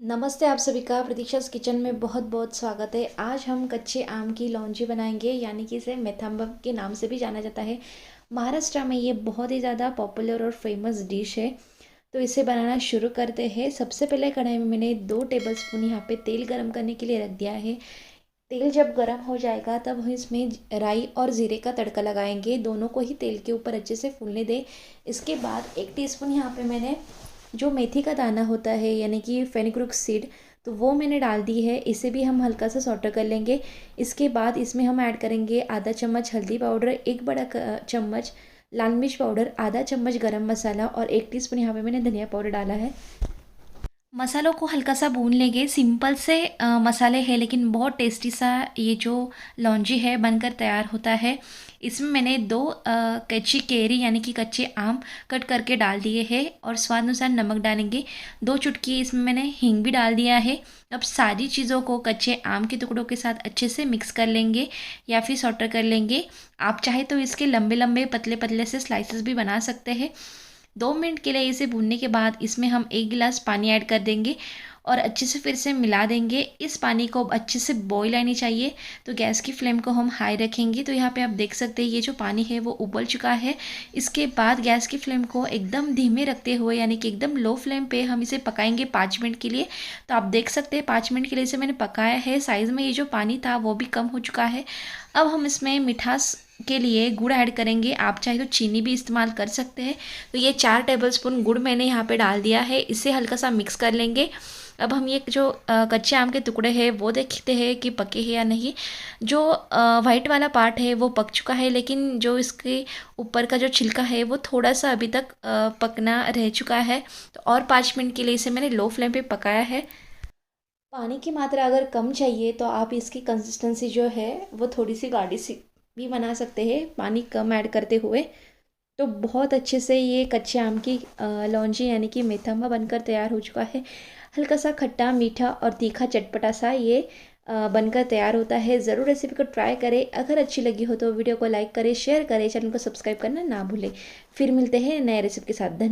नमस्ते आप सभी का प्रतीक्षा's किचन में बहुत बहुत स्वागत है। आज हम कच्चे आम की लौंजी बनाएंगे, यानी कि इसे मेथंबा के नाम से भी जाना जाता है। महाराष्ट्र में ये बहुत ही ज़्यादा पॉपुलर और फेमस डिश है। तो इसे बनाना शुरू करते हैं। सबसे पहले कढ़ाई में मैंने 2 टेबलस्पून यहाँ पे तेल गरम करने के लिए रख दिया है। तेल जब गरम हो जाएगा तब हम इसमें राई और ज़ीरे का तड़का लगाएंगे। दोनों को ही तेल के ऊपर अच्छे से फूलने दें। इसके बाद 1 टीस्पून यहाँ पे मैंने जो मेथी का दाना होता है, यानी कि फेनिक्रूक सीड, तो वो मैंने डाल दी है। इसे भी हम हल्का सा सॉटे कर लेंगे। इसके बाद इसमें हम ऐड करेंगे आधा चम्मच हल्दी पाउडर, एक बड़ा चम्मच लाल मिर्च पाउडर, आधा चम्मच गरम मसाला और 1 टीस्पून यहाँ पे मैंने धनिया पाउडर डाला है। मसालों को हल्का सा भून लेंगे। सिंपल से मसाले हैं, लेकिन बहुत टेस्टी सा ये जो लौंजी है बनकर तैयार होता है। इसमें मैंने 2 कच्ची कैरी यानी कि कच्चे आम कट करके डाल दिए हैं और स्वाद अनुसार नमक डालेंगे। 2 चुटकी इसमें मैंने हींग भी डाल दिया है। अब सारी चीज़ों को कच्चे आम के टुकड़ों के साथ अच्छे से मिक्स कर लेंगे या फिर सॉटर कर लेंगे। आप चाहे तो इसके लंबे लंबे पतले पतले से स्लाइसेस भी बना सकते हैं। 2 मिनट के लिए इसे भूनने के बाद इसमें हम 1 गिलास पानी ऐड कर देंगे और अच्छे से फिर से मिला देंगे। इस पानी को अच्छे से बॉईल आनी चाहिए, तो गैस की फ्लेम को हम हाई रखेंगे। तो यहाँ पे आप देख सकते हैं ये जो पानी है वो उबल चुका है। इसके बाद गैस की फ्लेम को एकदम धीमे रखते हुए, यानी कि एकदम लो फ्लेम पे हम इसे पकाएंगे 5 मिनट के लिए। तो आप देख सकते हैं 5 मिनट के लिए इसे मैंने पकाया है। साइज़ में ये जो पानी था वो भी कम हो चुका है। अब हम इसमें मिठास के लिए गुड़ ऐड करेंगे। आप चाहे तो चीनी भी इस्तेमाल कर सकते हैं। तो ये 4 टेबलस्पून गुड़ मैंने यहाँ पे डाल दिया है। इसे हल्का सा मिक्स कर लेंगे। अब हम ये जो कच्चे आम के टुकड़े हैं वो देखते हैं कि पके हैं या नहीं। जो वाइट वाला पार्ट है वो पक चुका है, लेकिन जो इसके ऊपर का जो छिलका है वो थोड़ा सा अभी तक पकना रह चुका है। तो और 5 मिनट के लिए इसे मैंने लो फ्लेम पे पकाया है। पानी की मात्रा अगर कम चाहिए तो आप इसकी कंसिस्टेंसी जो है वो थोड़ी सी गाढ़ी सी भी बना सकते हैं, पानी कम ऐड करते हुए। तो बहुत अच्छे से ये कच्चे आम की लौंजी यानी कि मेथम्बा बनकर तैयार हो चुका है। हल्का सा खट्टा मीठा और तीखा चटपटा सा ये बनकर तैयार होता है। ज़रूर रेसिपी को ट्राई करें। अगर अच्छी लगी हो तो वीडियो को लाइक करें, शेयर करें, चैनल को सब्सक्राइब करना ना भूलें। फिर मिलते हैं नए रेसिपी के साथ। धन्यवाद।